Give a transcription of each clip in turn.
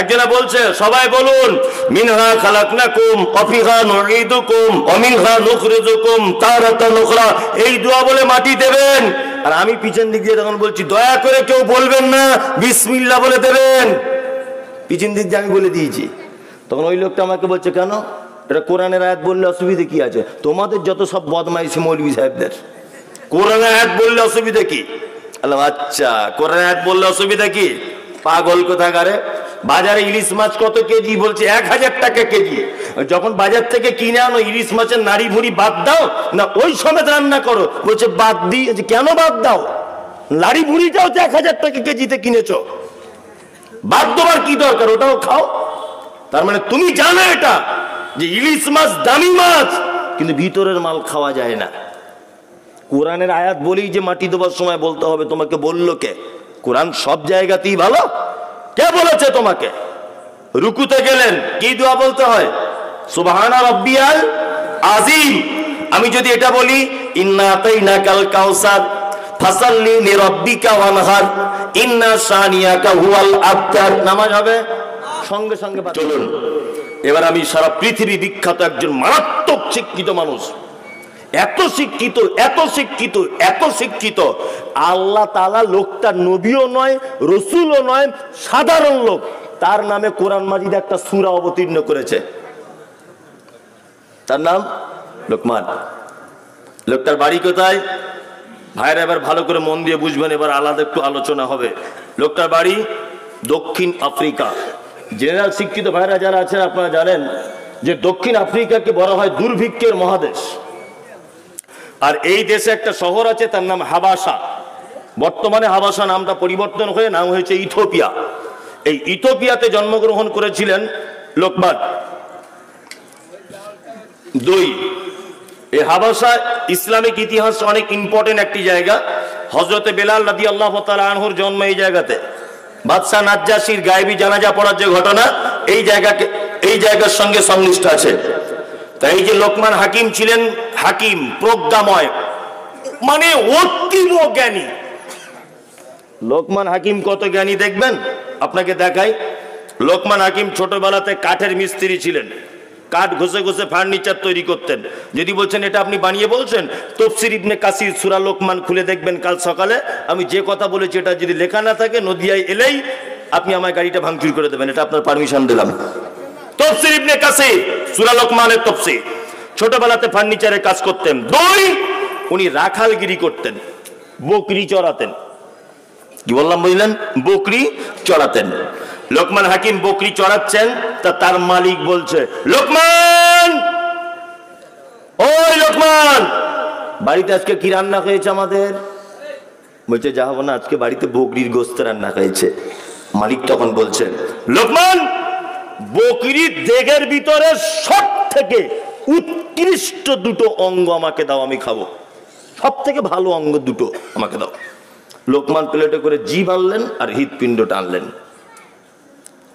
একজনা বলছে সবাই বলুন মিনহা খালাকনাকুম ওয়া ফিহা নুঈদুকুম ওয়া মিনহা নুখরিজুকুম তারাতান উখরা, এই দোয়া বলে মাটি দেবেন। আর আমি পিছন দিক দিয়ে তখন বলছি দয়া করে কেউ বলবেন না, বিসমিল্লাহ বলে দেবেন। পিছন দিক দিয়ে আমি বলে দিয়েছি। তখন ওই লোকটা আমাকে বলছে কেন, এটা কোরআনের আয়াত বললে অসুবিধা কি আছে? তোমাদের যত সব বদমাইশি মৌলভী সাহেবদের, কোরআনের আয়াত বললে অসুবিধা কি? আচ্ছা, কোরআনের আয়াত বললে অসুবিধা কি? পাগল কোথাকারে। বাজারে ইলিশ মাছ কত কেজি? বলছে 1000 টাকা কেজি। যখন বাজার থেকে কিনে আনো ইলিশ মাছের নাড়ি ভুড়ি বাদ দাও না ওই সমেত রান্না করো? বলছে বাদ দিই। কেন বাদ দাও? নাড়ি ভুড়িটাও তো 1000 টাকা কেজিতে কিনেছো, বাদ দেওয়ার কি দরকার? ওটাও খাও। তার মানে তুমি জানো এটা যে ইলিশ মাছ দামি মাছ, কিন্তু ভিতরের মাল খাওয়া যায় না। কোরআনের আয়াত বলেই যে মাটি দেওয়ার সময় বলতে হবে, তোমাকে বললো কে? কোরআন সব জায়গাতেই ভালো। কে বলেছে তোমাকে? রুকুতে গেলেন কি দোয়া বলতে হয়? সুবহানা রাব্বিয়াল আযীম। আমি যদি এটা বলি ইন্না আতাইনাকাল কাউসার ফাসাল্লি লিরাব্বিকা ওয়ানহার ইন্না শানিয়াকা হুয়াল আবতার, নামাজ হবে সঙ্গে সঙ্গে। চলুন এবার আমি সারা পৃথিবী বিখ্যাত একজন মারাত্মক শিক্ষিত মানুষ, এত শিক্ষিত এত শিক্ষিত এত শিক্ষিত, আল্লাহ তাআলা লোকটা নবীও নয় রসুলও নয়, সাধারণ লোক, তার নামে কোরআন মাজিদে একটা সূরা অবতীর্ণ করেছে। তার নাম লোকমান। লোকটার বাড়ি কোথায়? ভাইরা এবার ভালো করে মন দিয়ে বুঝবেন, এবার আলাদা একটু আলোচনা হবে। লোকটার বাড়ি দক্ষিণ আফ্রিকা। জেনারেল শিক্ষিত ভাইরা যারা আছেন আপনারা জানেন যে দক্ষিণ আফ্রিকাকে বলা হয় দুর্ভিক্ষের মহাদেশ। আর এই দেশে একটা শহর আছে তার নাম হাবাসা। বর্তমানে হাবাসা নামটা পরিবর্তন হয়ে নাম হয়েছে ইথিওপিয়া। এই ইথিওপিয়াতে জন্মগ্রহণ করেছিলেন লোকমান। এই হাবাসা ইসলামিক ইতিহাস অনেক ইম্পর্টেন্ট একটি জায়গা। হযরতে বেলাল রাদিয়াল্লাহু তাআলা আনহুর জন্ম এই জায়গাতে। বাদশা নাজ্জাশীর গায়েবী জানাজা পড়ার যে ঘটনা এই জায়গার সঙ্গে সংশ্লিষ্ট আছে। তাই এই যে লোকমান হাকিম ছিলেন, হাকিম প্রজ্ঞাময়, মানে অতীব জ্ঞানী। লোকমান হাকিম কত জ্ঞানী দেখবেন, আপনাকে দেখাই। লোকমান হাকিম ছোটবেলাতে কাঠের মিস্ত্রি ছিলেন, কাঠ ঘষে ঘষে ফার্নিচার তৈরি করতেন। যদি বলছেন এটা আপনি বানিয়ে বলছেন, তাফসীর ইবনে কাসির সূরা লোকমান খুলে দেখবেন কাল সকালে। আমি যে কথা বলেছি এটা যদি লেখা না থাকে, নদিয়ায় এলেই আপনি আমার গাড়িটা ভাঙচুর করে দেবেন, এটা আপনার পারমিশন দিলাম। তাফসীর ইবনে কাসির সূরা লোকমানের তাফসীর। ছোটবেলাতে ফার্নিচারে কাজ করতেন। উনি রাখালগিরি করতেন, বকরি চড়াতেন। কি বললাম বুঝলেন? বকরি চড়াতেন। লোকমান হাকিম বকরি চড়াচ্ছেন, তার মালিক বলছে লোকমান, ওই লোকমান, বাড়িতে আজকে কি রান্না হয়েছে আমাদের? বলছে যাবো না, আজকে বাড়িতে বকরির গোশত রান্না হয়েছে। মালিক তখন বলছে লোকমান, বকরির দেহের ভিতরে সব থেকে উৎকৃষ্ট দুটো অঙ্গ আমাকে দাও, আমি খাবো। সব থেকে ভালো অঙ্গ দুটো আমাকে দাও। লোকমান প্লেটে করে জিভ আনলেন আর হৃৎপিণ্ডটা আনলেন।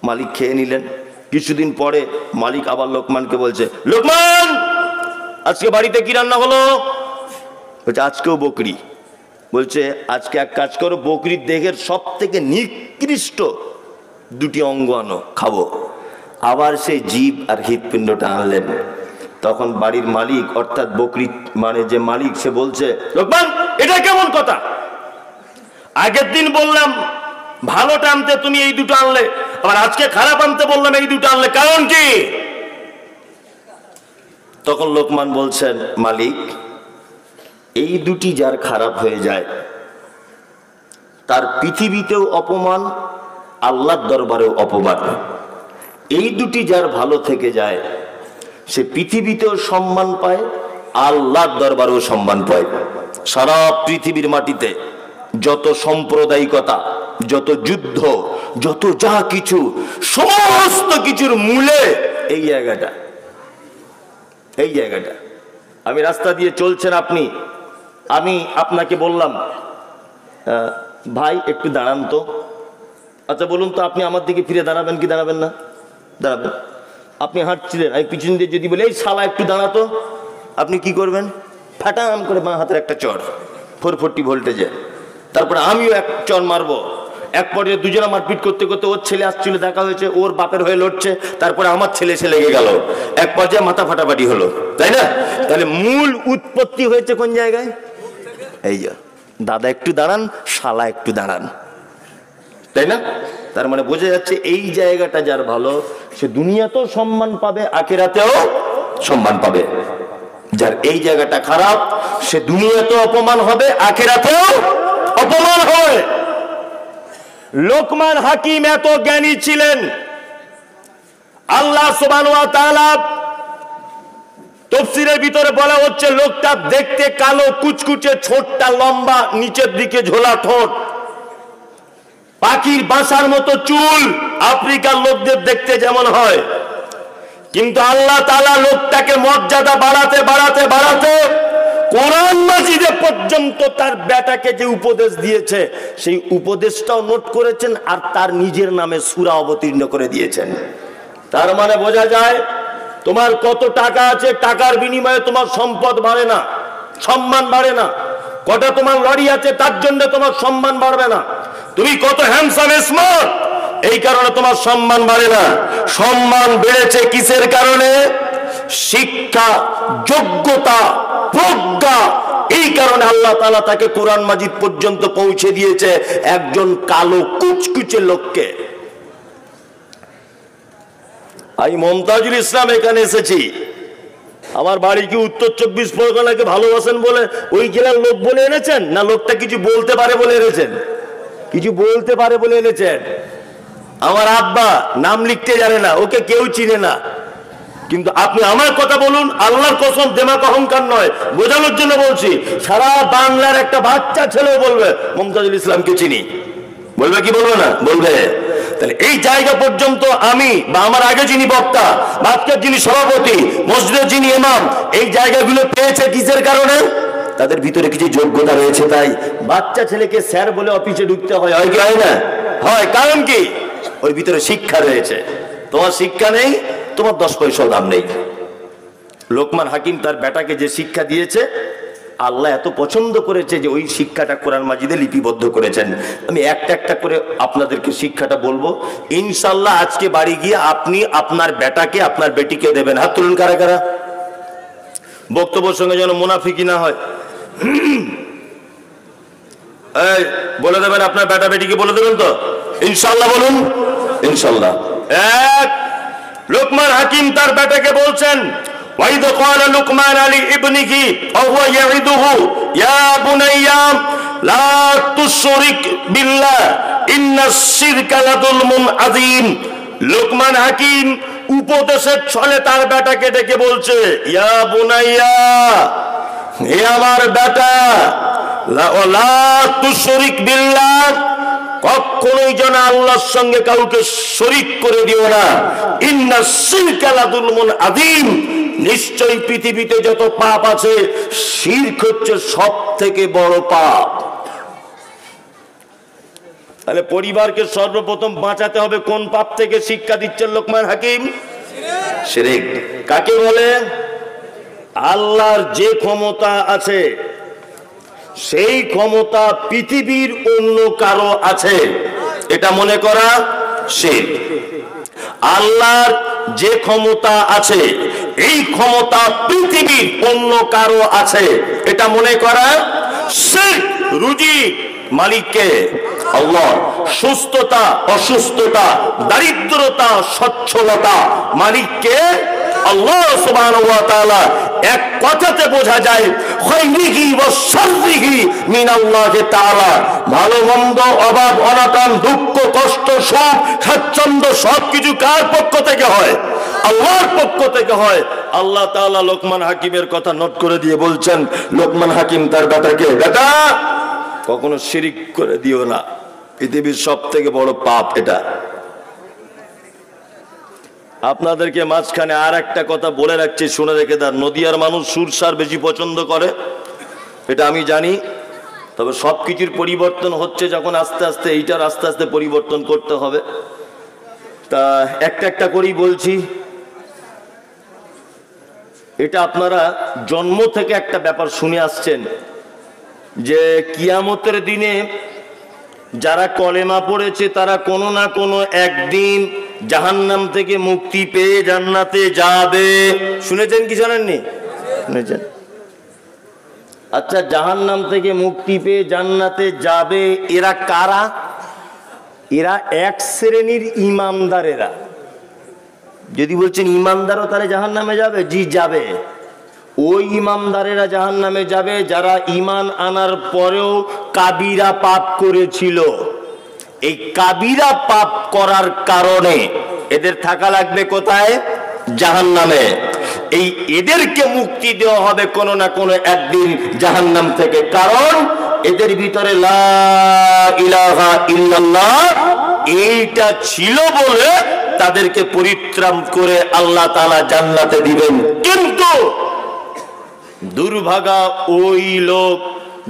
মালিক খেয়ে নিলেন। কিছুদিন পরে মালিক আবার লোকমানকে বলছে লোকমান, আজকে বাড়িতে কি রান্না হলো? বলছে আজকেও বকরি। বলছে আজকে এক কাজ করো, বকরির দেহের সব থেকে নিকৃষ্ট দুটি অঙ্গ আনো, খাবো। আবার সেই জিভ আর হৃৎপিণ্ডটা আনলেন। তখন বাড়ির মালিক অর্থাৎ বকরি মানে যে মালিক, সে বলছে লোকমান, এটা কেমন কথা? আগের দিন বললাম ভালোটা আনতে, তুমি এই দুটো আনলে, আবার আজকে খারাপ আনতে বললাম এই দুটো আনলে, কারণ কি? তখন লোকমান বলছেন মালিক, এই দুটি যার খারাপ হয়ে যায় তার পৃথিবীতেও অপমান, আল্লাহর দরবারেও অপমান। এই দুটি যার ভালো থেকে যায় সে পৃথিবীতেও সম্মান পায়, আল্লাহর দরবারেও সম্মান পায়। সারা পৃথিবীর মাটিতে যত সাম্প্রদায়িকতা, যত যুদ্ধ, যত যা কিছু, সমস্ত কিছুর মূলে এই জায়গাটা। আমি রাস্তা দিয়ে চলছেন আপনি, আমি আপনাকে বললাম ভাই একটু দাঁড়ান তো। আচ্ছা বলুন তো, আপনি আমার দিকে ফিরে দাঁড়াবেন কি দাঁড়াবেন না? দাঁড়াবেন। আপনি হাঁটছিলেন, আমি পিছন দিয়ে যদি বলি এই শালা একটু দাঁড়াতো, আপনি কি করবেন? ফাটাম করে বাঁ হাতের একটা চড়, 440 ভোল্টেজে। তারপরে আমিও এক চড় মারবো, এক পর্যায়ে দুজনে মারপিট করতে করতে ওর ছেলে আসছিল, দেখা হয়েছে, ওর বাপের হয়ে লড়ছে, তারপরে আমার ছেলে এসে লেগে গেল, এক পর্যায়ে মাথা ফাটাফাটি হলো, তাই না? তাহলে মূল উৎপত্তি হয়েছে কোন জায়গায়? এই যে দাদা একটু দাঁড়ান, শালা একটু দাঁড়ান, তাই না? তার মানে বোঝা যাচ্ছে এই জায়গাটা যার ভালো, সে দুনিয়াতেও সম্মান পাবে, আখিরাতেও সম্মান পাবে। যার এই জায়গাটা খারাপ, সে দুনিয়াতেও অপমান হবে, আখিরাতেও অপমান হবে। লোকমান হাকিম এত জ্ঞানী ছিলেন, আল্লাহ সুবহানাহু ওয়া তাআলা তাফসীরের ভিতরে বলা হচ্ছে লোকটা দেখতে কালো, কুচকুচে, ছোটটা লম্বা, নিচের দিকে ঝোলা ঠোঁট, পাখির বাসার মতো চুল, আফ্রিকার লোকদের দেখতে যেমন হয়। কিন্তু আল্লাহ তাআলা লোকটাকে মর্যাদা বাড়াতে বাড়াতে বাড়াতে কোরআন মাজিদে পর্যন্ত তার বেটাকে যে উপদেশ দিয়েছে, সেই উপদেশটাও নোট করেছেন আর তার নিজের নামে সূরা অবতীর্ণ করে দিয়েছেন। তার মানে বোঝা যায় তোমার কত টাকা আছে, টাকার বিনিময়ে তোমার সম্পদ বাড়ে না, সম্মান বাড়ে না। কটা তোমার লড়ি আছে, তার জন্য তোমার সম্মান বাড়বে না। তুমি কত হ্যান্ডসাম, স্মার্ট, এই কারণে তোমার সম্মান বাড়ে না। সম্মান বেড়েছে কিসের কারণে? শিক্ষা, যোগ্যতা, প্রজ্ঞা। এই কারণে আল্লাহ তাআলা তাকে কোরআন মাজিদ পর্যন্ত পৌঁছে দিয়েছে একজন কালো কুচকুচে লোককে। আমি মমতাজুল ইসলাম এখানে এসেছি, আমার বাড়ি কি উত্তর 24 পরগনাকে ভালোবাসেন বলে ওই জেলার লোক বলে এনেছেন, না লোকটা কিছু বলতে পারে বলে এনেছেন? কিছু বলতে পারে বলে এনেছেন। আমার আব্বা নাম লিখতে জানে না, ওকে কেউ চিনে না, কিন্তু আপনি আমার কথা বলুন, আল্লাহর কসম, দেমাক অহংকার নয়, বোঝানোর জন্য বলছি, সারা বাংলার একটা বাচ্চা ছেলেও বলবে মমতাজুল ইসলামকে চিনি। বলবে কি বলবে না? বলবে। তাহলে এই জায়গা পর্যন্ত আমি বা আমার আগে যিনি বক্তা, আজকের যিনি সভাপতি, মসজিদের যিনি ইমাম, এই জায়গাগুলো পেয়েছে কিসের কারণে? তাদের ভিতরে কিছু যোগ্যতা রয়েছে। তাই বাচ্চা ছেলেকে স্যার বলে অফিসে ঢুকতে হয়, হয় কি হয় না? হয়। কারণ কি? ওর ভিতরে শিক্ষা রয়েছে। তোমার শিক্ষা নেই, তোমার 10 পয়সাও দাম নেই। লোকমান হাকিম তার বেটাকে যে শিক্ষা দিয়েছে, আল্লাহ এত পছন্দ করেছে যে ওই শিক্ষাটা কোরআন মাজিদে লিপিবদ্ধ করেছেন। আমি একটা একটা করে আপনাদেরকে শিক্ষাটা বলবো, ইনশাল্লাহ আজকে বাড়ি গিয়ে আপনি আপনার বেটাকে, আপনার বেটিকে দেবেন। হাত তুলুন কারা কারা। বক্তব্যের সঙ্গে যেন মুনাফিকি না হয়। এই বলে দেবেন, আপনার বেটা বেটিকে বলে দেবেন তো? ইনশাল্লাহ বলুন। ইনশাল্লাহ। এক, লোকমান হাকিম তার বেটাকে বলছেন, وَإِذْ قَالَ لُقْمَانُ لِابْنِهِ وَهُوَ يَعِظُهُ يَا بُنَيَّ لَا تُشْرِكْ بِاللَّهِ إِنَّ الشِّرْكَ لَظُلْمٌ عَظِيمٌ। লোকমান হাকিম উপদেশের ছলে তার বেটাকে ডেকে বলছে, ইয়া বুনাইয়া, হে আমার বেটা, লা তুশরিক বিল্লাহ, কখনোই যেন আল্লাহর সঙ্গে কাউকে শরীক করে দিও না। ইন্নাশ শিরকা লাযুলমুন আযীম, নিশ্চয়ই পৃথিবীতে যত পাপ আছে, শিরক হচ্ছে সবথেকে বড় পাপ। তাহলে পরিবারকে সর্বপ্রথম বাঁচাতে হবে কোন পাপ থেকে? শিক্ষা দিচ্ছেন লোকমান হাকিম, শিরক। কাকে বলে? আল্লাহর যে ক্ষমতা আছে, সেই ক্ষমতা পৃথিবীর অন্য কারো আছে, এটা মনে করা শিরক। আল্লাহর যে ক্ষমতা আছে, এই ক্ষমতা পৃথিবীর অন্য কারো আছে, এটা মনে করা শিরক। রুজি মালিককে আল্লাহ, সুস্থতা অসুস্থতা, দারিদ্রতা সচ্ছলতা মালিককে আল্লাহ সুবহানাহু ওয়া তাআলা। এক কথাতে বোঝা যায় খায়রিহি ওয়া শাররিহি মিনাল্লাহি তাআলা। ভালো মন্দ, অভাব অনটন, দুঃখ কষ্ট, সুখ স্বাচ্ছন্দ্য সবকিছু কার পক্ষ থেকে হয়? আল্লাহর পক্ষ থেকে হয়। আল্লাহ তাআলা লোকমান হাকিমের কথা নোট করে দিয়ে বলছেন, লোকমান হাকিম তার বেটাকে, বেটা কখনো শিরিক করে দিও না, পৃথিবীর সব থেকে বড় পাপ এটা। আপনাদেরকে মাঝখানে আর একটা কথা বলে রাখছি, শুনে রেখে দেন। নদিয়ার মানুষ সুরসার বেশি পছন্দ করে, এটা আমি জানি, তবে সবকিছুর পরিবর্তন হচ্ছে যখন আস্তে আস্তে, এইটার আস্তে আস্তে পরিবর্তন করতে হবে। তা একটা একটা করেই বলছি। এটা আপনারা জন্ম থেকে একটা ব্যাপার শুনে আসছেন যে কিয়ামতের দিনে যারা কলেমা পড়েছে তারা কোনো না কোনো একদিন জাহান্নাম থেকে মুক্তি পেয়ে জান্নাতে যাবে। শুনেছেন কি জানেননি? শুনেছেন? আচ্ছা, জাহান্নাম থেকে মুক্তি পেয়ে জান্নাতে যাবে এরা কারা? এরা এক শ্রেণীর ইমানদারেরা। যদি বলছেন ইমানদারও তাহলে জাহান্নামে যাবে? জি যাবে। ওই ইমানদারেরা জাহান্নামে যাবে যারা ঈমান আনার পরেও কাবিরা পাপ করেছিল। এই কাবিরা পাপ করার কারণে এদের থাকা লাগবে কোথায়? জাহান্নামে। এই এদেরকে মুক্তি দেওয়া হবে কোনো না কোনো একদিন জাহান্নাম থেকে, কারণ এদের ভিতরে লা ইলাহা ইল্লাল্লাহ এইটা ছিল বলে তাদেরকে পরিত্রাণ করে আল্লাহ তাআলা জান্নাতে দিবেন। কিন্তু দুর্ভাগা ওই লোক,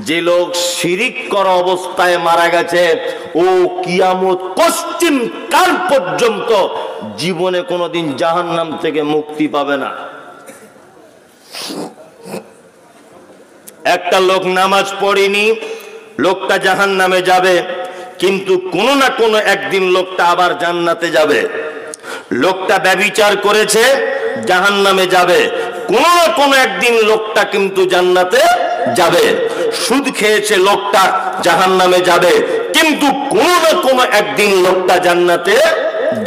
যে লোক শিরিক করা অবস্থায় মারা গেছে, ও কিয়ামত পশ্চিম কাল পর্যন্ত জীবনে কোনোদিন জাহান্নাম থেকে মুক্তি পাবে না। একটা লোক নামাজ পড়েনি, লোকটা জাহান্নামে যাবে, কিন্তু কোনো না কোনো একদিন লোকটা আবার জান্নাতে যাবে। লোকটা ব্যভিচার করেছে, জাহান্নামে যাবে, কোনো না কোনো একদিন লোকটা কিন্তু জান্নাতে যাবে। সুদ খেয়েছে লোকটা, জাহান্নামে যাবে, কিন্তু কোনো না কোনো একদিন লোকটা জান্নাতে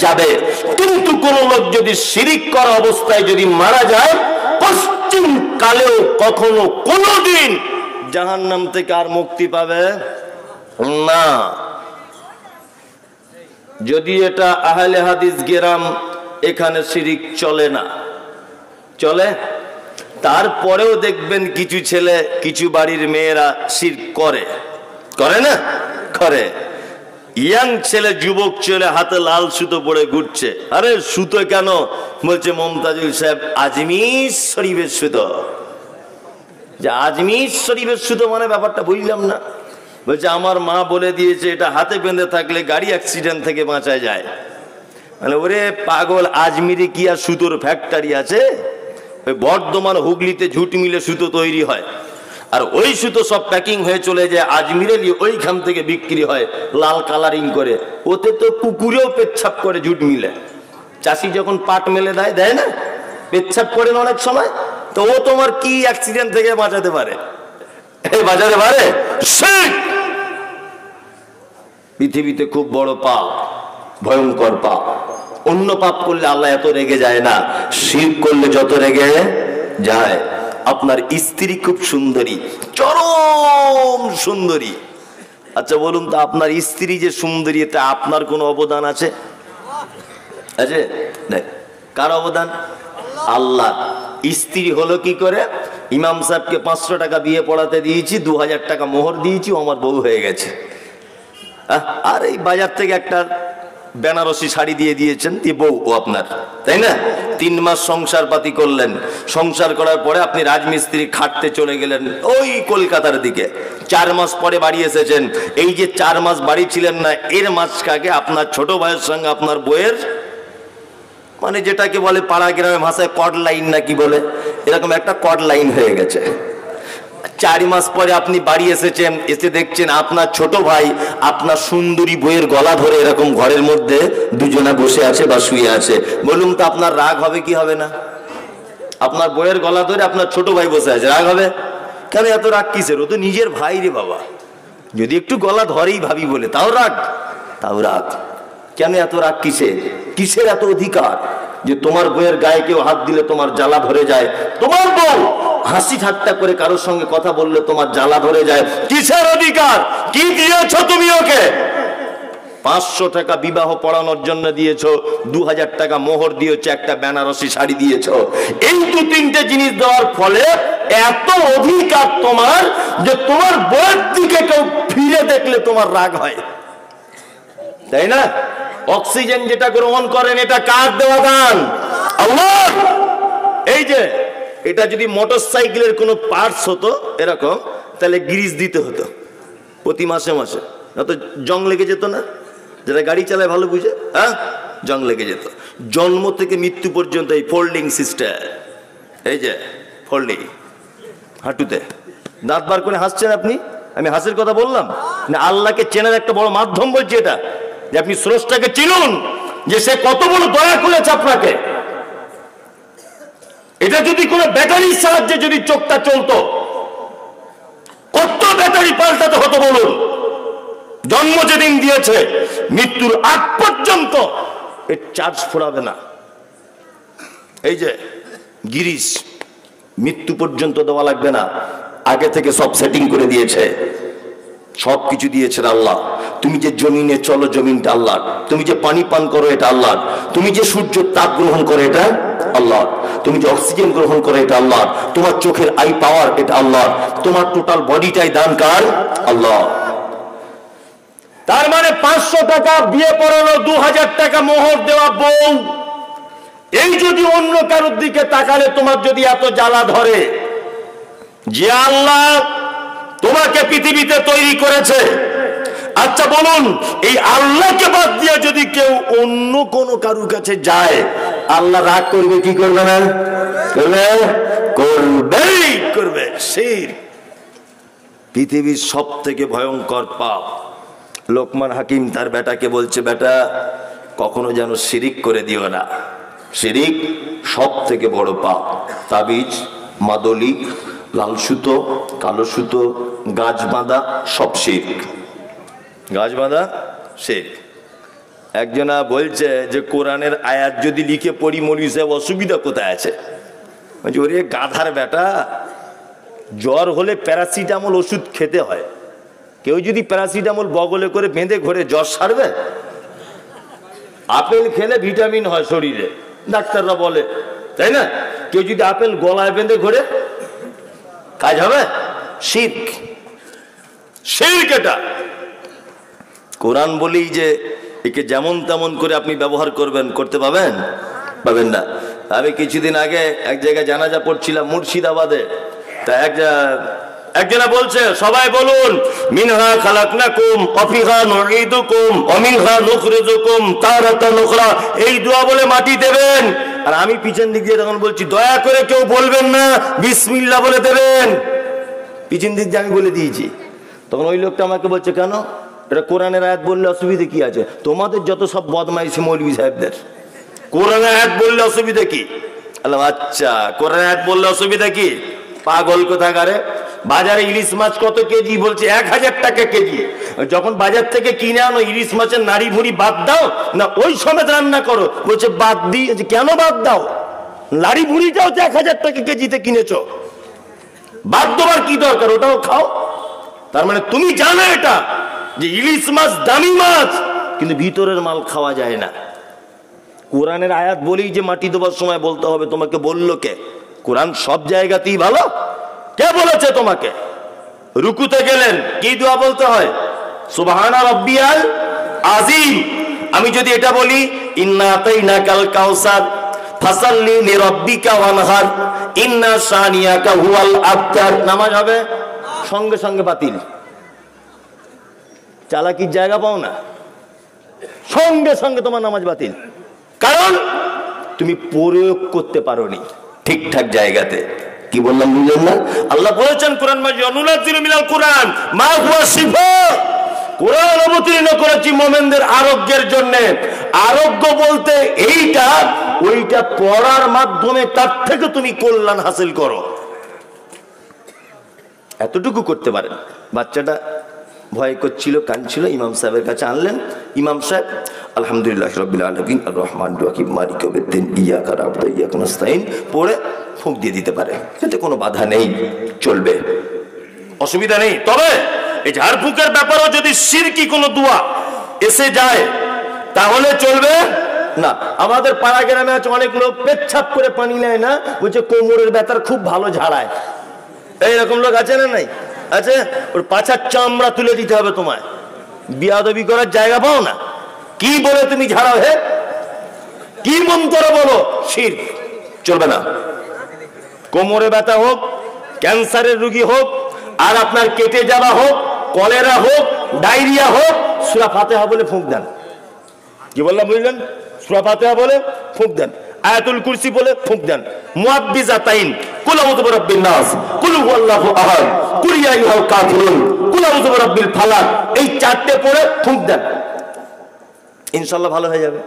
যাবে। কিন্তু কোন লোক যদি শিরিক করা অবস্থায় যদি মারা যায়, পশ্চিম কালেও কখনো কোনোদিন জাহান্নাম থেকে আর মুক্তি পাবে না। যদি এটা আহলে হাদিস গেরাম, এখানে শিরিক চলে না। চলে? তারপরেও দেখবেন কিছু ছেলে, কিছু বাড়ির মেয়েরা শিরক করে। করে না? করে। ইয়াং ছেলে, যুবক ছেলে হাতে লাল সুতো পড়ে ঘুরছে। আরে সুতো কেন? বলছে মমতাজুল সাহেব আজমির শরীফের সুতো। যে আজমির শরীফের সুতো মানে ব্যাপারটা বুঝলাম না। বলছে আমার মা বলে দিয়েছে এটা হাতে বেঁধে থাকলে গাড়ি অ্যাক্সিডেন্ট থেকে বাঁচা যায়। মানে ওরে পাগল, আজমিরে কি আর সুতোর ফ্যাক্টরি আছে? ওই বর্ধমান হুগলিতে ঝুট মিলে সুতো তৈরি হয়, আর ওই সুতো সব প্যাকিং হয়ে চলে যায় আজমিরে, নিয়ে ওইখান থেকে বিক্রি হয় লাল কালারিং করে। ওতে তো কুকুরেও পেচ্ছাপ করে ঝুট মিলে। চাষি যখন পাট মেলে দেয়, দেয় না, পেচ্ছাপ করেন অনেক সময়। তো ও তোমার কি অ্যাক্সিডেন্ট থেকে বাঁচাতে পারে? বাঁচাতে পারে? পৃথিবীতে খুব বড় পাপ, ভয়ঙ্কর পাপ। অন্য পাপ করলে আল্লাহ এত রেগে যায় না, শিরক করলে যত রেগে যায়। আপনার স্ত্রী খুব সুন্দরী, চরম সুন্দরী। আচ্ছা বলুন তো, আপনার স্ত্রী যে সুন্দরী, এটা আপনার কোনো অবদান আছে? আছে? কার অবদান? আল্লাহ। স্ত্রী হলো কি করে? ইমাম সাহেবকে 500 টাকা বিয়ে পড়াতে দিয়েছি, 2000 টাকা মোহর দিয়েছি, ও আমার বউ হয়ে গেছে। আর এই বাজার থেকে একটা বেনারসি শাড়ি দিয়ে দিয়েছেন, দিয়ে বউ ও আপনার, তাই না? 3 মাস সংসার পাতি করলেন। সংসার করার পরে আপনি রাজমিস্ত্রি খাটতে চলে গেলেন ওই কলকাতার দিকে। 4 মাস পরে বাড়ি এসেছেন। এই যে 4 মাস বাড়ি ছিলেন না, এর মাঝখানে আপনার ছোট ভাইয়ের সঙ্গে আপনার বউয়ের, মানে যেটাকে বলে পাড়া গ্রামে ভাষায় কড লাইন না কি বলে, এরকম একটা কড লাইন হয়ে গেছে। 4 মাস পরে আপনি বাড়ি এসেছেন, এসে দেখছেন আপনার ছোট ভাই আপনার সুন্দরী বইয়ের গলা ধরে এরকম ঘরের মধ্যে দুজনা বসে আছে বা শুয়ে আছে। বলুন তো আপনার রাগ হবে কি হবে না? আপনার বইয়ের গলা ধরে আপনার ছোট ভাই বসে আছে, রাগ হবে কেন? এত রাগ কিসের? ও তো নিজের ভাই রে বাবা। যদি একটু গলা ধরেই ভাবি বলে, তাও রাগ, তাও রাগ। কেন এত রাগ কিসের? কিসের এত অধিকার যে তোমার বইয়ের গায়ে কেউ হাত দিলে তোমার জ্বালা ধরে যায়? তোমার বউ হাসি ঠাট্টা করে কারোর সঙ্গে কথা বললে তোমার জ্বালা ধরে যায়। কিসের অধিকার? কি দিয়েছ তুমি ওকে? 500 টাকা বিবাহ পড়ানোর জন্য দিয়েছ, 2000 টাকা মোহর দিয়েছ, একটা বেনারসি শাড়ি দিয়েছ। এই 2-3টে জিনিস দেওয়ার ফলে এত অধিকার তোমার যে তোমার বউয়ের দিকে কেউ ফিরে দেখলে তোমার রাগ হয়, তাই না? অক্সিজেন যেটা গ্রহণ করেন, এটা কার দেওয়া দান? আল্লাহ। এই যে এটা যদি মোটর সাইকেলের কোনো পার্টস হতো এরকম, তাহলে গ্রিজ দিতে হতো প্রতি মাসে মাসে, না তো জং লেগে যেত না? যারা গাড়ি চালায় ভালো বুঝে, হ্যাঁ, জং লেগে যেত। জন্ম থেকে মৃত্যু পর্যন্ত এই ফোল্ডিং সিস্টেম, এই যে ফোল্ডিং, হাঁটুতে দাঁত বার করে হাসছেন আপনি, আমি হাসির কথা বললাম আল্লাহকে চেনার একটা বড় মাধ্যম বলছি এটা, যে আপনি স্রষ্টাকে চিনুন, যে সে কত বড় দয়া করেছে আপনাকে। এটা যদি কোনো ব্যাটারির সাহায্যে যদি চোখটা চলতো, কত ব্যাটারি পাল্টাতে হতো বলুন। জন্ম যেদিন দিয়েছে মৃত্যুর আগ পর্যন্ত এর চার্জ ফুরাবে না। এই যে গিরিশ, মৃত্যু পর্যন্ত দেওয়া লাগবে না, আগে থেকে সব সেটিং করে দিয়েছে, সব কিছু দিয়েছেন আল্লাহ। তুমি যে জমিনে চলো, জমিনটা আল্লাহ। তুমি যে পানি পান করো, এটা আল্লাহ। তুমি যে সূর্যের তাপ গ্রহণ করো, এটা আল্লাহ। তুমি যে অক্সিজেন গ্রহণ করো, এটা আল্লাহ। তোমার চোখের আই পাওয়ার, এটা আল্লাহ। তোমার টোটাল বডিটাই দান কার? আল্লাহ। তার মানে 500 টাকা বিয়ে পড়ানো, 2000 টাকা মোহর দেওয়া বউ, এই যদি অন্য কারোর দিকে তাকালে তোমার যদি এত জ্বালা ধরে, যে আল্লাহ তোমাকে পৃথিবীতে তৈরি করেছে, আচ্ছা বলুন, এই আল্লাহকে বাদ দিয়ে যদি কেউ অন্য কোন কারুর কাছে যায়, আল্লাহ রাগ করবে কি করবে না? করবে। শিরক পৃথিবীর সব থেকে ভয়ঙ্কর পাপ। লোকমান হাকিম তার বেটাকে বলছে, বেটা কখনো যেন শিরিক করে দিও না। শিরিক সব থেকে বড় পাপ। তাবিজ, মাদলি, লাল সুতো, কালো সুতো, গাছ বাঁধা, সব শিরক। গাছ বাঁধা শিরক। একজনা বলছে যে কোরআনের আয়াত যদি লিখে পড়ি মৌলভী সাহেব, অসুবিধা কোথায় আছে? বলছে, ওরে গাধার বেটা, জ্বর হলে প্যারাসিটামল ওষুধ খেতে হয়। কেউ যদি প্যারাসিটামল বগলে করে বেঁধে ঘরে জ্বর সারবে? আপেল খেলে ভিটামিন হয় শরীরে, ডাক্তাররা বলে, তাই না? কেউ যদি আপেল গলায় বেঁধে ঘরে কাজ হবে? শিরক। শিরক এটা। কোরআন বলেই যে একে যেমন তেমন করে আপনি ব্যবহার করবেন, করতে পাবেন না। আমি কিছুদিন আগে এক জায়গায় জানাজা পড়ছিলাম মুর্শিদাবাদে। তা একজনা বলছে, সবাই বলুন মিনহা খালাকনাকুম ওয়া ফিহা নুঈদুকুম ওয়া মিনহা নুখরিজুকুম তারাতান উখরা। এই দোয়া বলে মাটি দেবেন। আর আমি পিছন দিক দিয়ে তখন বলছি, দয়া করে কেউ বলবেন না, বিসমিল্লাহ বলে দেবেন। পিছন দিক দিয়ে আমি বলে দিয়েছি। তখন ওই লোকটা আমাকে বলছে, কেন? এটা কোরআনের আয়াত বললে অসুবিধা কি আছে? তোমাদের যত সব বদমাইশি মৌলভী সাহেবদের, কোরআনের আয়াত বললে অসুবিধা কি? আচ্ছা, কোরআনের আয়াত বললে অসুবিধা কি? পাগল কোথাকারে। বাজারে ইলিশ মাছ কত কেজি? বলছে 1000 টাকা কেজি। যখন বাজার থেকে কিনে আনো, ইলিশ মাছের নাড়ি ভুড়ি বাদ দাও না ওই সমেত রান্না করো? বলছে বাদ দিই। কেন বাদ দাও? নাড়ি ভুড়িটাও তো 1000 টাকা কেজিতে কিনেছো, বাদ দেওয়ার কি দরকার? ওটাও খাও। তার মানে তুমি জানো এটা যে ইলিশ মাছ দামি মাছ, কিন্তু ভিতরের মাল খাওয়া যায় না। কোরআনের আয়াত বলেই যে মাটি দেওয়ার সময় বলতে হবে, তোমাকে বললো কে? কোরআন সব জায়গাতেই ভালো। কে বলেছে তোমাকে? রুকুতে গেলেন কি দোয়া বলতে হয়? সুবহানা রাব্বিয়াল আযীম। আমি যদি এটা বলি, ইন্না আতাইনাকাল কাউসার ফাসাল্লি লিরাব্বিকা ওয়ানহার ইন্না শানিয়াকা হুয়াল আবতার, নামাজ হবে? সঙ্গে সঙ্গে বাতিল। চালাকির জায়গা পাও না, সঙ্গে সঙ্গে তোমার নামাজ বাতিল। কারণ তুমি প্রয়োগ করতে পারোনি ঠিকঠাক জায়গাতে। কি বললাম বুঝলেন না? আল্লাহ বলেছেন কোরআন মাজিদ, অনুনাজ্জিলু মিনাল কোরআন মা হুয়া শিফা। কোরআন অবতীর্ণ করেছি মুমিনদের আরোগ্যের জন্য। আরোগ্য বলতে এইটা, ওইটা পড়ার মাধ্যমে তার থেকে তুমি কল্যাণ হাসিল করো, এতটুকু করতে পারেন। বাচ্চাটা ভয় করছিল, কাঁদছিল, ইমাম সাহেবের কাছে আনলেন। ইমাম সাহেব আলহামদুলিল্লাহ রাব্বিল আলামিন আর রহমানির রহিম মালিকি ইয়াউমিদ্দিন ইয়্যাকা না'বুদু ওয়া ইয়্যাকা নাস্তাইন পড়ে ফুঁক দিয়ে দিতে পারে, এতে কোনো বাধা নেই, চলবে, অসুবিধা নেই। তবে এই ঝাড়ফুঁকের ব্যাপারেও যদি শিরকি কোনো দোয়া এসে যায় তাহলে চলবে না। আমাদের পাড়া গ্রামে আছে অনেক লোক পেচ্ছাপ করে পানি নেয় না, বলছে কোমরের ব্যথার খুব ভালো ঝাড়ায়। এইরকম লোক আছে না? নাই আছে। ওর পাছার চামড়া তুলে দিতে হবে তোমায়। বিয়াদবি করার জায়গা পাও না। কি বলে তুমি ঝাড়াও? হে, কি মন্ত্র বলো? শিরক, চলবে না। কোমরে ব্যথা হোক, ক্যান্সারের রোগী হোক, আর আপনার কেটে যাওয়া হোক, কলেরা হোক, ডায়রিয়া হোক, সূরা ফাতিহা বলে ফুঁক দেন। কি বললাম বুঝলেন? সূরা ফাতিহা বলে ফুঁক দেন, আয়াতুল কুরসি বলে ফুঁক দেন, মুআব্বিজাতাইন, কুল আউযু বিরাব্বিন নাস, কুল হুয়াল্লাহু আহাদ, কুল ইয়া আইয়ুহাল কাফিরুন, কুল আউযু বিরাব্বিল ফালাক, এই 4টে পড়ে ফুঁক দেন, ইনশাআল্লাহ ভালো হয়ে যাবে।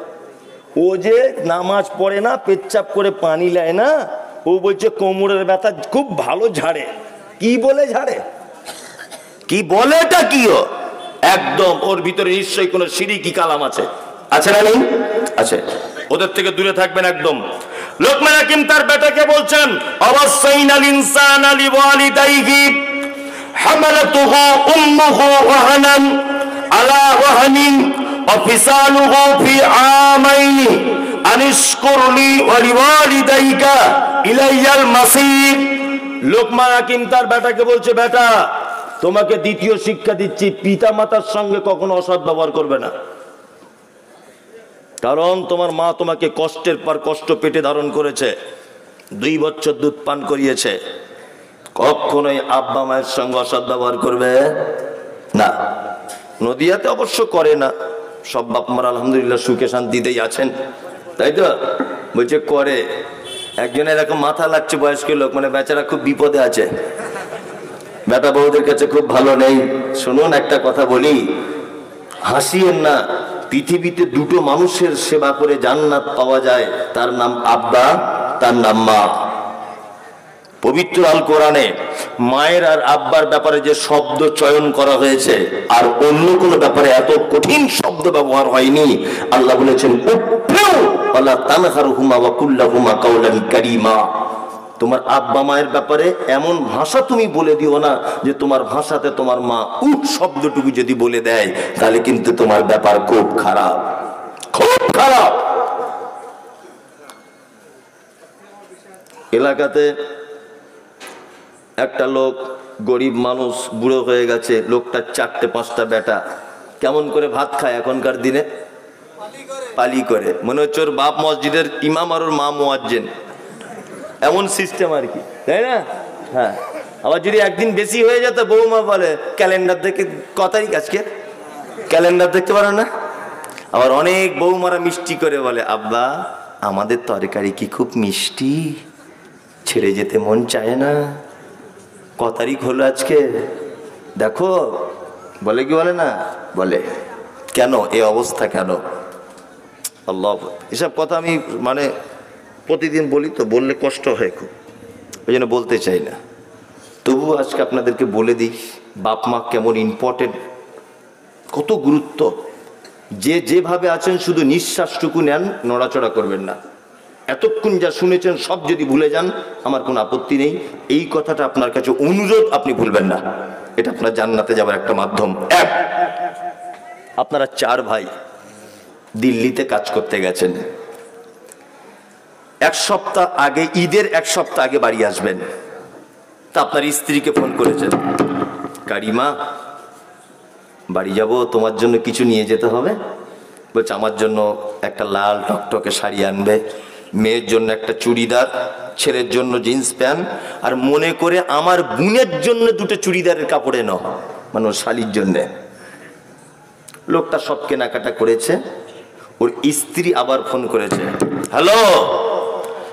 ও যে নামাজ পড়ে না, পেচ্ছাপ করে পানি নেয় না, ও বলছে কোমরের ব্যথা খুব ভালো ঝাড়ে। কি বলে ঝাড়ে, কি বলে, এটা কি? ও একদম ওর ভিতরে নিশ্চয়ই কোনো শিরকি কালাম আছে, আছে না নেই? আছে। ওদের থেকে দূরে থাকবেন একদম। লোকমান হাকিম তার বেটাকে বলছেন, অবসাইনাল ইনসানা লিওয়ালিদাইহি হামালাতুহু উম্মুহু ওয়াহানান আলা ওয়াহানিন ওয়া ফিসালুহু ফি আমাইনি আনিশকুর লি ওয়া লিওয়ালিদাইকা ইলাইয়াল মাসির। লোকমান হাকিম তার বেটাকে বলছে, বেটা তোমাকে দ্বিতীয় শিক্ষা দিচ্ছি, পিতা মাতার সঙ্গে কখনো অসৎ ব্যবহার করবে না। কারণ তোমার মা তোমাকে কষ্টের পর কষ্ট পেটে ধারণ করেছে, 2 বছর দুধ পান করিয়েছে, কখনোই আব্বা মায়ের সঙ্গে অসৎ ব্যবহার করবে না। নদিয়াতে অবশ্য করে না, সব বাপ মার আলহামদুলিল্লাহ সুখে শান্তিতেই আছেন, তাই তো? বলছে করে। একজনের এরকম মাথা লাগছে, বয়স্ক লোক, মানে বেচারা খুব বিপদে আছে, বেটা বউদের কাছে খুব ভালো নেই। শুনুন একটা কথা বলি, হাসিয়েন না। পৃথিবীতে 2টো মানুষের সেবা করে জান্নাত পাওয়া যায়, তার নাম আব্বা, তার নাম মা। পবিত্র আল কোরআনে মায়ের আর আব্বার ব্যাপারে যে শব্দ চয়ন করা হয়েছে, আর অন্য কোনো ব্যাপারে এত কঠিন শব্দ ব্যবহার হয়নি। আল্লাহ বলেছেন, ওয়ালা তানহারহুমা ওয়া কুল লাহুমা কাওলান কারীমা। তোমার আব্বা মায়ের ব্যাপারে এমন ভাষা তুমি বলে দিও না যে তোমার ভাষাতে তোমার মা উঠ শব্দটুকু যদি বলে দেয়, তাহলে কিন্তু তোমার ব্যাপার খুব খারাপ, খুব খারাপ। এলাকাতে একটা লোক, গরিব মানুষ, বুড়ো হয়ে গেছে, লোকটার 4টে-5টা বেটা। কেমন করে ভাত খায় এখনকার দিনে? পালি করে। মনে হচ্ছে ওর বাপ মসজিদের ইমাম আর ওর মা মুয়াজ্জিন, এমন সিস্টেম আর কি, তাই না? হ্যাঁ। আবার যদি একদিন বেশি হয়ে যেত, বৌমা বলে ক্যালেন্ডার দেখে ক তারিখ আজকে, ক্যালেন্ডার দেখতে পারো না? আবার অনেক বৌমারা মিষ্টি করে বলে, আব্বা আমাদের তরকারি কি খুব মিষ্টি, ছেড়ে যেতে মন চায় না, ক তারিখ হলো আজকে দেখো, বলে কি বলে না? বলে। কেন এ অবস্থা, কেন? আল্লাহ, এসব কথা আমি মানে প্রতিদিন বলি তো, বললে কষ্ট হয় খুব, ওই জন্য বলতে চাই না। তবু আজকে আপনাদেরকে বলে দিই, বাপ মা কেমন ইম্পর্টেন্ট, কত গুরুত্ব। যে যেভাবে আছেন শুধু নিঃশ্বাসটুকু নেন, নড়াচড়া করবেন না। এতক্ষণ যা শুনেছেন সব যদি ভুলে যান, আমার কোনো আপত্তি নেই। এই কথাটা আপনার কাছে অনুরোধ, আপনি ভুলবেন না, এটা আপনার জান্নাতে যাবার একটা মাধ্যম। আপনারা 4 ভাই দিল্লিতে কাজ করতে গেছেন, 1 সপ্তাহ আগে, ঈদের 1 সপ্তাহ আগে বাড়ি আসবেন। তা আপনার স্ত্রীকে ফোন করেছেন, কারিমা বাড়ি যাব, তোমার জন্য কিছু নিয়ে যেতে হবে। বলছে আমার জন্য একটা লাল টকটকে শাড়ি আনবে, মেয়ের জন্য একটা চুড়িদার, ছেলের জন্য জিন্স প্যান্ট, আর মনে করে আমার বোনের জন্য 2টো চুড়িদারের কাপড় এনো, মানে ওর শালির জন্যে। লোকটা সব কেনাকাটা করেছে। ওর স্ত্রী আবার ফোন করেছে, হ্যালো,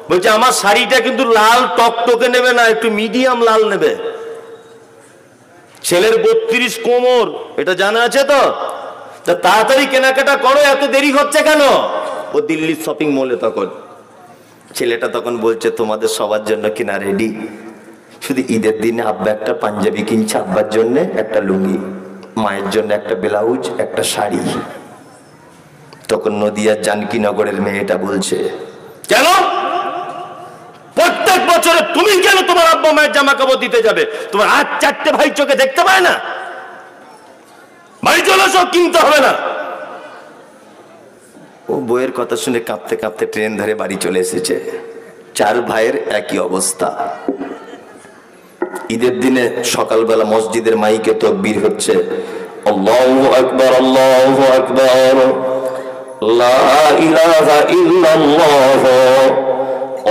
বলছে আমার শাড়িটা কিন্তু লাল টকটকে নেবে না, একটু মিডিয়াম লাল নেবে। ছেলের 32 কোমর, এটা জানা আছে তো? তাড়াতাড়ি কেনাকাটা করো, এত দেরি হচ্ছে কেন? ও দিল্লির শপিং মলে তখন। ছেলেটা তখন বলছে তোমাদের সবার জন্য কিনা রেডি, শুধু ঈদের দিনে আব্বা একটা পাঞ্জাবি কিনছে, আব্বার জন্য একটা লুঙ্গি, মায়ের জন্য একটা ব্লাউজ, একটা শাড়ি। তখন নদিয়ার জানকীনগরের মেয়েটা বলছে, কেন প্রত্যেক বছরে তুমি কেন তোমার আব্বা মায়ের জামা কাপড় দিতে যাবে? তোমার আর 4টে ভাই চোখে দেখতে পায় না? বাড়ি চলে সব কিনতে হবে না। ও বইয়ের কথা শুনে কাঁপতে কাঁপতে ট্রেন ধরে বাড়ি চলে এসেছে। 4 ভাইয়ের একই অবস্থা। ঈদের দিনে সকালবেলা মসজিদের মাইকে তাকবীর হচ্ছে, আল্লাহু আকবার, আল্লাহু আকবার, লা ইলাহা ইল্লাল্লাহ,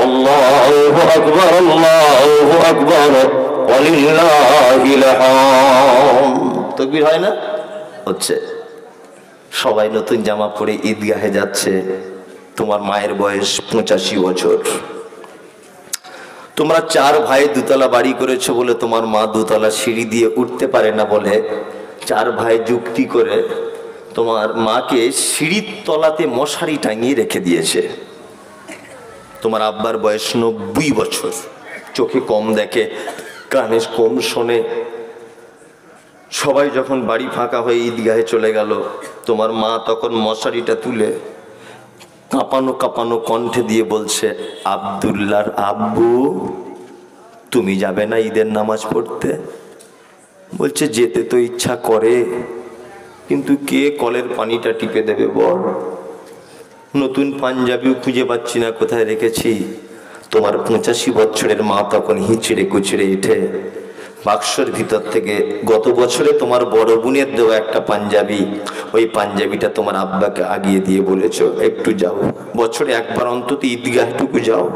আল্লাহু আকবার, আল্লাহু আকবার, ওয়ালিল্লাহিল হামদ। তাকবীর হয় না? হচ্ছে। সবাই নতুন জামা পরে ঈদগাহে যাচ্ছে। তোমার মায়ের বয়স 85 বছর। তোমরা 4 ভাই দুতলা বাড়ি করেছো বলে তোমার মা দুতলা সিঁড়ি দিয়ে উঠতে পারে না বলে 4 ভাই যুক্তি করে তোমার মাকে সিঁড়ির তলাতে মশারি টাঙিয়ে রেখে দিয়েছে। তোমার আব্বার বয়স 90 বছর, চোখে কম দেখে, কানে কম শোনে। সবাই যখন বাড়ি ফাঁকা হয়ে ঈদগাহে চলে গেল, তোমার মা তখন মশারিটা তুলে কাঁপানো কাঁপানো কণ্ঠে দিয়ে বলছে, আব্দুল্লাহর আব্বু তুমি যাবে না ঈদের নামাজ পড়তে? বলছে যেতে তো ইচ্ছা করে, কিন্তু কে কলের পানিটা টিপে দেবে বল? নতুন পাঞ্জাবিও খুঁজে পাচ্ছি না কোথায় রেখেছি। তোমার 85 বছরের মা তখন হিচড়ে কুচড়ে উঠে বাক্সর ভিতর থেকে গত বছরে তোমার বড় বোনের দেওয়া একটা পাঞ্জাবি, ওই পাঞ্জাবিটা তোমার আব্বাকে আগিয়ে দিয়ে বলেছো একটু যাও, বছরে একবার অন্তত ঈদগাহটুকু যাও।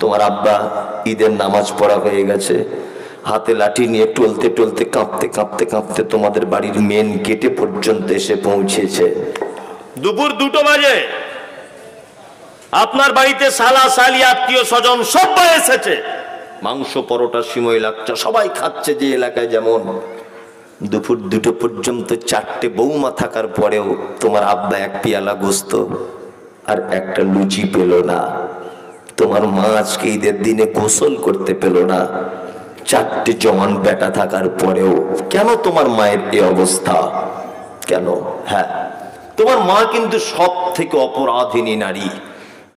তোমার আব্বা ঈদের নামাজ পড়া হয়ে গেছে, হাতে লাঠি নিয়ে টলতে টলতে কাঁপতে কাঁপতে কাঁপতে তোমাদের বাড়ির মেন গেটে পর্যন্ত এসে পৌঁছেছে। দুপুর 2টো বাজে আপনার বাড়িতে সালা সালি আত্মীয় স্বজন সবাই এসেছে, মাংস পরোটা সিমই লাচ্চা সবাই খাচ্ছে। যে এলাকায় যেমন দুপুর 2টো পর্যন্ত 4টে বৌমা থাকার পরেও তোমার আব্বা 1 পেয়ালা গোস্ত আর একটা লুচি পেল না। তোমার মা আজকে ঈদের দিনে গোসল করতে পেল না, 4টে জওয়ান বেটা থাকার পরেও। কেন তোমার মায়ের এই অবস্থা কেন? হ্যাঁ, তোমার মা কিন্তু সব থেকে অপরাধিনী নারী।